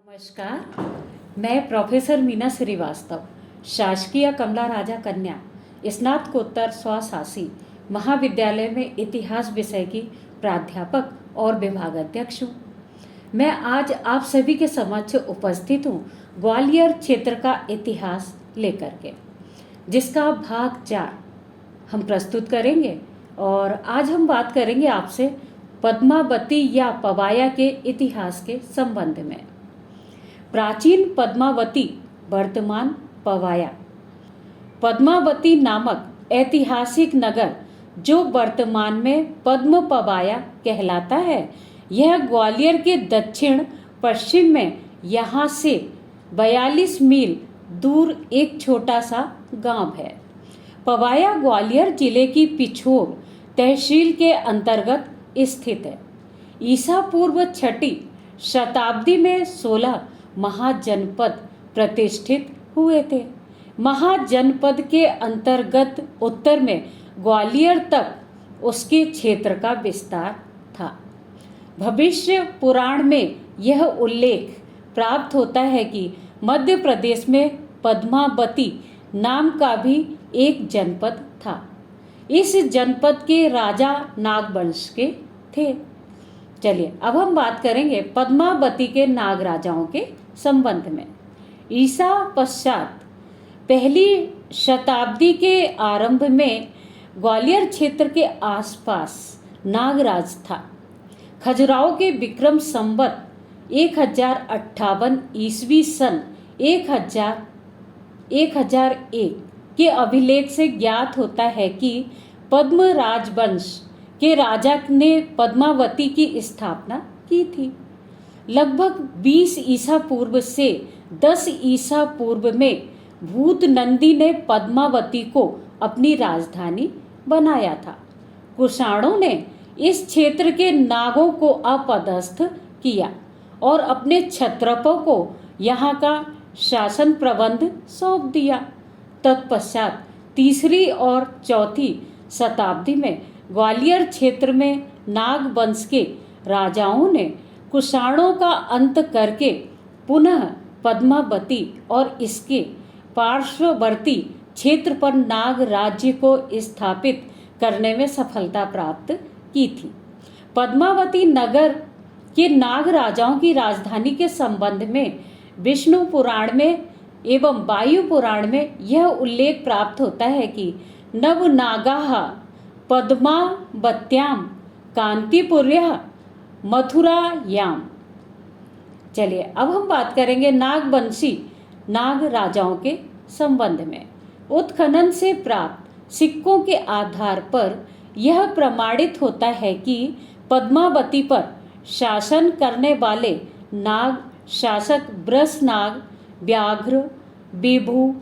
नमस्कार। मैं प्रोफेसर मीना श्रीवास्तव, शासकीय कमला राजा कन्या स्नातकोत्तर स्वशासी महाविद्यालय में इतिहास विषय की प्राध्यापक और विभागाध्यक्ष हूँ। मैं आज आप सभी के समक्ष उपस्थित हूँ ग्वालियर क्षेत्र का इतिहास लेकर के, जिसका भाग 4 हम प्रस्तुत करेंगे। और आज हम बात करेंगे आपसे पद्मावती या पवाया के इतिहास के संबंध में। प्राचीन पद्मावती, वर्तमान पवाया। पद्मावती नामक ऐतिहासिक नगर जो वर्तमान में पद्म पवाया कहलाता है, यह ग्वालियर के दक्षिण पश्चिम में यहाँ से 42 मील दूर एक छोटा सा गांव है। पवाया ग्वालियर जिले की पिछोर तहसील के अंतर्गत स्थित है। ईसा पूर्व 6ठी शताब्दी में 16 महाजनपद प्रतिष्ठित हुए थे। महाजनपद के अंतर्गत उत्तर में ग्वालियर तक उसके क्षेत्र का विस्तार था। भविष्य पुराण में यह उल्लेख प्राप्त होता है कि मध्य प्रदेश में पद्मावती नाम का भी एक जनपद था। इस जनपद के राजा नागवंश के थे। चलिए अब हम बात करेंगे पद्मावती के नाग राजाओं के संबंध में। ईसा पश्चात पहली शताब्दी के आरंभ में ग्वालियर क्षेत्र के आसपास नागराज था। खजुराहो के विक्रम संवत 1058 ईस्वी सन 1001 के अभिलेख से ज्ञात होता है कि पद्म राजवंश के राजा ने पद्मावती की स्थापना की थी। लगभग 20 ईसा पूर्व से 10 ईसा पूर्व में भूत नंदी ने पद्मावती को अपनी राजधानी बनाया था। कुषाणों ने इस क्षेत्र के नागों को अपदस्थ किया और अपने क्षत्रपों को यहाँ का शासन प्रबंध सौंप दिया। तत्पश्चात 3री और 4थी शताब्दी में ग्वालियर क्षेत्र में नाग वंश के राजाओं ने कुषाणों का अंत करके पुनः पद्मावती और इसके पार्श्ववर्ती क्षेत्र पर नाग राज्य को स्थापित करने में सफलता प्राप्त की थी। पद्मावती नगर के नाग राजाओं की राजधानी के संबंध में विष्णु पुराण में एवं वायु पुराण में यह उल्लेख प्राप्त होता है कि नवनागाः पद्मावत्याम कांतिपुर्यः मथुरायाम। चलिए अब हम बात करेंगे नागवंशी नाग राजाओं के संबंध में। उत्खनन से प्राप्त सिक्कों के आधार पर यह प्रमाणित होता है कि पद्मावती पर शासन करने वाले नाग शासक वृषनाग, व्याघ्र, विभु,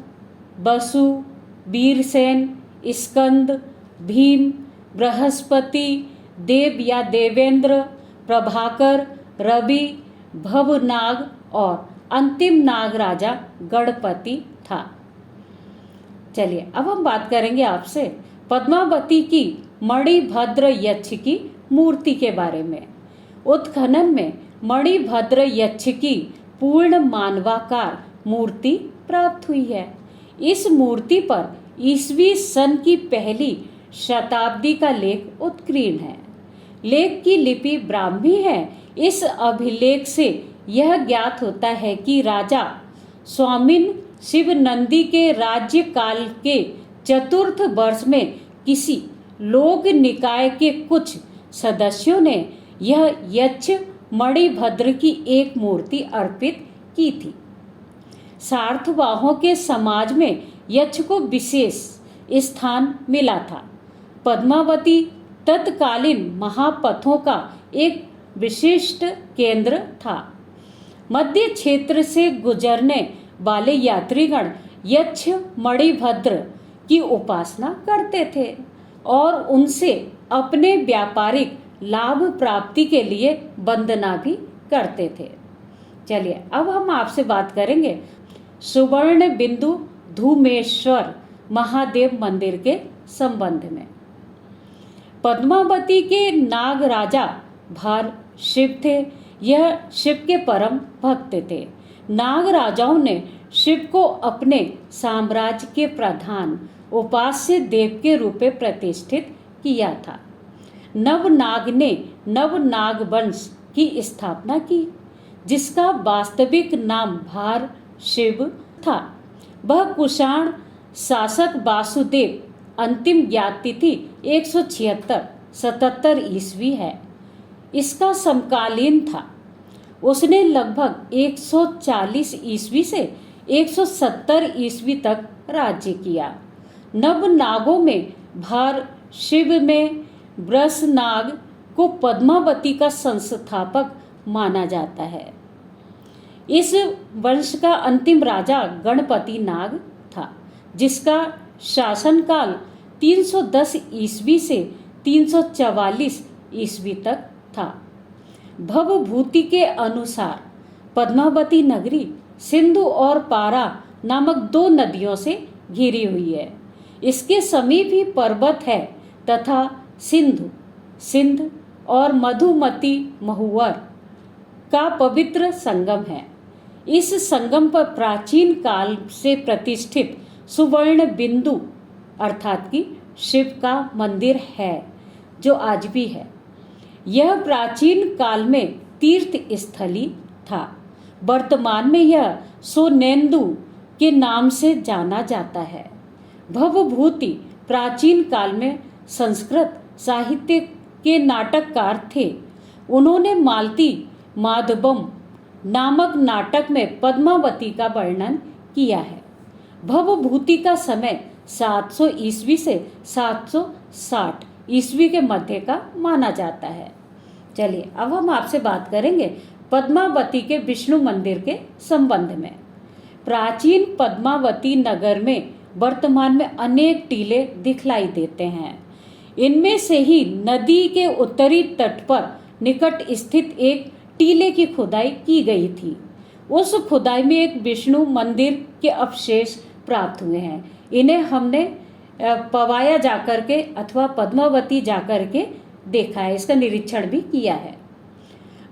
बसु, वीरसेन, स्कंद, भीम, बृहस्पति, देव या देवेंद्र, प्रभाकर, रवि, भवनाग और अंतिम नाग राजा गणपति था। चलिए अब हम बात करेंगे आपसे पद्मावती की मणिभद्र यक्ष की मूर्ति के बारे में। उत्खनन में मणिभद्र यक्ष की पूर्ण मानवाकार मूर्ति प्राप्त हुई है। इस मूर्ति पर ईस्वी सन की पहली शताब्दी का लेख उत्कीर्ण है। लेख की लिपि ब्राह्मी है। इस अभिलेख से यह ज्ञात होता है कि राजा स्वामिन शिव नंदी के राज्य काल के चतुर्थ वर्ष में किसी लोक निकाय के कुछ सदस्यों ने यह यक्ष मणिभद्र की एक मूर्ति अर्पित की थी। सार्थवाहों के समाज में यक्ष को विशेष स्थान मिला था। पद्मावती तत्कालीन महापथों का एक विशिष्ट केंद्र था। मध्य क्षेत्र से गुजरने वाले यात्रीगण यक्ष मणिभद्र की उपासना करते थे और उनसे अपने व्यापारिक लाभ प्राप्ति के लिए वंदना भी करते थे। चलिए अब हम आपसे बात करेंगे सुवर्ण बिंदु धूमेश्वर महादेव मंदिर के संबंध में। पद्मावती के नाग राजा भार शिव थे। यह शिव के परम भक्त थे। नाग राजाओं ने शिव को अपने साम्राज्य के प्रधान उपास्य देव के रूप में प्रतिष्ठित किया था। नवनाग ने नवनाग वंश की स्थापना की, जिसका वास्तविक नाम भार शिव था। वह कुषाण शासक वासुदेव अंतिम ज्ञात तिथि 176-77 ईस्वी है, इसका समकालीन था। उसने लगभग 140 ईस्वी से 170 ईस्वी तक राज्य किया। नवनागों में भार शिव में वृषनाग को पद्मावती का संस्थापक माना जाता है। इस वंश का अंतिम राजा गणपति नाग था, जिसका शासनकाल 310 ईस्वी से 344 ईस्वी तक था। भवभूति के अनुसार पद्मावती नगरी सिंधु और पारा नामक 2 नदियों से घिरी हुई है। इसके समीप ही पर्वत है तथा सिंध और मधुमती महुवर का पवित्र संगम है। इस संगम पर प्राचीन काल से प्रतिष्ठित सुवर्ण बिंदु अर्थात कि शिव का मंदिर है, जो आज भी है। यह प्राचीन काल में तीर्थ स्थली था। वर्तमान में यह सोनेंदु के नाम से जाना जाता है। भवभूति प्राचीन काल में संस्कृत साहित्य के नाटककार थे। उन्होंने मालती माधवम नामक नाटक में पद्मावती का वर्णन किया है। भवभूति का समय 700 ईस्वी से 760 ईस्वी के मध्य का माना जाता है। चलिए अब हम आपसे बात करेंगे पद्मावती के विष्णु मंदिर के संबंध में। प्राचीन पद्मावती नगर में वर्तमान में अनेक टीले दिखलाई देते हैं। इनमें से ही नदी के उत्तरी तट पर निकट स्थित एक टीले की खुदाई की गई थी। उस खुदाई में एक विष्णु मंदिर के अवशेष प्राप्त हुए हैं। इन्हें हमने पवाया जाकर के अथवा पद्मावती जाकर के देखा है, इसका निरीक्षण भी किया है।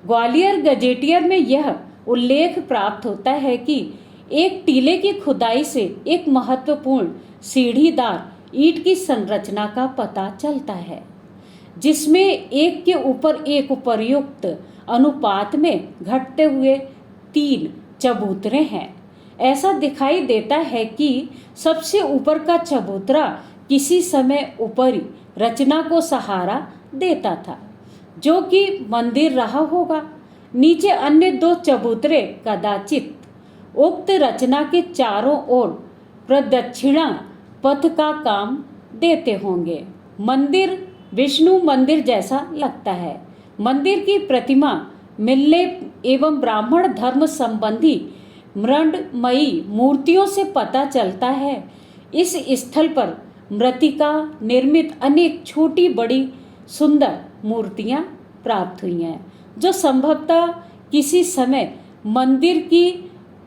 ग्वालियर गजेटियर में यह उल्लेख प्राप्त होता है कि एक टीले की खुदाई से एक महत्वपूर्ण सीढ़ीदार ईंट की संरचना का पता चलता है, जिसमें एक के ऊपर एक उपर्युक्त अनुपात में घटते हुए 3 चबूतरे हैं। ऐसा दिखाई देता है कि सबसे ऊपर का चबूतरा किसी समय ऊपरी रचना को सहारा देता था, जो कि मंदिर रहा होगा। नीचे अन्य 2 चबूतरे कदाचित उक्त रचना के चारों ओर प्रदक्षिणा पथ का काम देते होंगे। मंदिर विष्णु मंदिर जैसा लगता है। मंदिर की प्रतिमा मिलने एवं ब्राह्मण धर्म संबंधी मृण्मयी मूर्तियों से पता चलता है। इस स्थल पर मृत्तिका निर्मित अनेक छोटी बड़ी सुंदर मूर्तियां प्राप्त हुई हैं, जो संभवतः किसी समय मंदिर की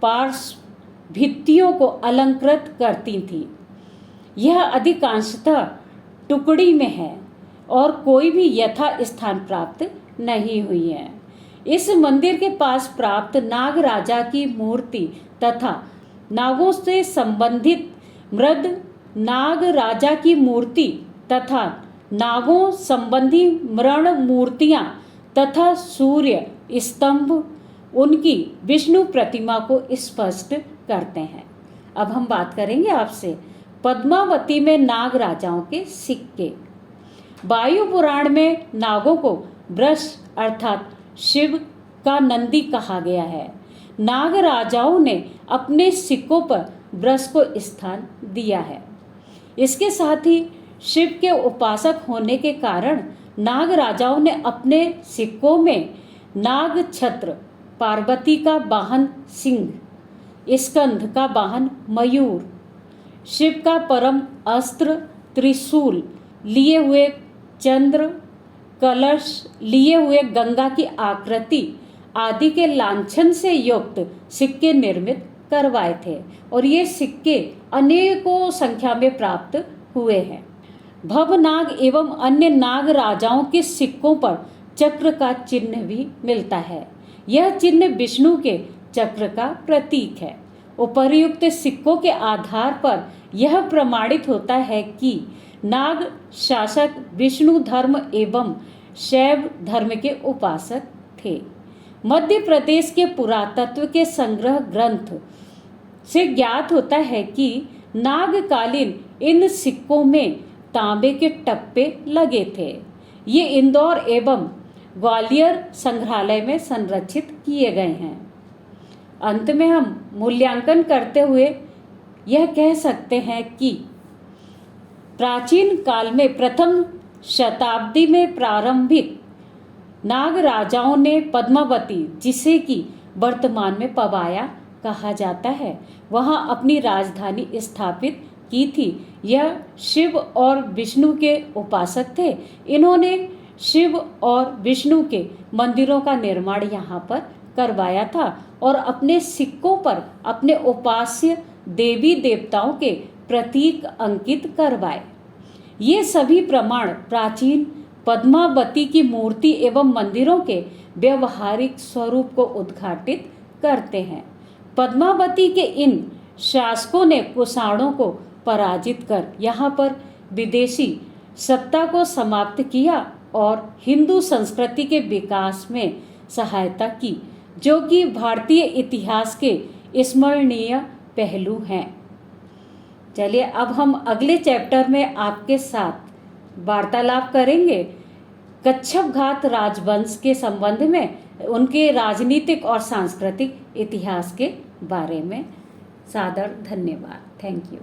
पार्श्व भित्तियों को अलंकृत करती थी। यह अधिकांशतः टुकड़ी में है और कोई भी यथा स्थान प्राप्त नहीं हुई है। इस मंदिर के पास प्राप्त नाग राजा की मूर्ति तथा नागों से संबंधित मृद नाग राजा की मूर्ति तथा नागों संबंधी मृण मूर्तियां तथा सूर्य स्तंभ उनकी विष्णु प्रतिमा को स्पष्ट करते हैं। अब हम बात करेंगे आपसे पद्मावती में नाग राजाओं के सिक्के। वायु पुराण में नागों को वृष अर्थात शिव का नंदी कहा गया है। नाग राजाओं ने अपने सिक्कों पर वृष को स्थान दिया है। इसके साथ ही शिव के उपासक होने के कारण नाग राजाओं ने अपने सिक्कों में नाग छत्र, पार्वती का वाहन सिंह, स्कंद का वाहन मयूर, शिव का परम अस्त्र त्रिशूल लिए हुए चंद्र, कलश लिए हुए गंगा की आकृति आदि के लांछन से युक्त सिक्के निर्मित करवाए थे और ये सिक्के अनेकों संख्या में प्राप्त हुए हैं। भवनाग एवं अन्य नाग राजाओं के सिक्कों पर चक्र का चिन्ह भी मिलता है। यह चिन्ह विष्णु के चक्र का प्रतीक है। उपर्युक्त सिक्कों के आधार पर यह प्रमाणित होता है कि नाग शासक विष्णु धर्म एवं शैव धर्म के उपासक थे। मध्य प्रदेश के पुरातत्व के संग्रह ग्रंथ से ज्ञात होता है कि नागकालीन इन सिक्कों में तांबे के टप्पे लगे थे। ये इंदौर एवं ग्वालियर संग्रहालय में संरक्षित किए गए हैं। अंत में हम मूल्यांकन करते हुए यह कह सकते हैं कि प्राचीन काल में प्रथम शताब्दी में प्रारंभिक नाग राजाओं ने पद्मावती, जिसे कि वर्तमान में पवाया कहा जाता है, वहां अपनी राजधानी स्थापित की थी। यह शिव और विष्णु के उपासक थे। इन्होंने शिव और विष्णु के मंदिरों का निर्माण यहाँ पर करवाया था और अपने सिक्कों पर अपने उपास्य देवी देवताओं के प्रतीक अंकित करवाए। ये सभी प्रमाण प्राचीन पद्मावती की मूर्ति एवं मंदिरों के व्यवहारिक स्वरूप को उद्घाटित करते हैं। पद्मावती के इन शासकों ने कुषाणों को पराजित कर यहाँ पर विदेशी सत्ता को समाप्त किया और हिंदू संस्कृति के विकास में सहायता की, जो कि भारतीय इतिहास के स्मरणीय पहलू हैं। चलिए अब हम अगले चैप्टर में आपके साथ वार्तालाप करेंगे कच्छप घात राजवंश के संबंध में, उनके राजनीतिक और सांस्कृतिक इतिहास के बारे में। सादर धन्यवाद। Thank you.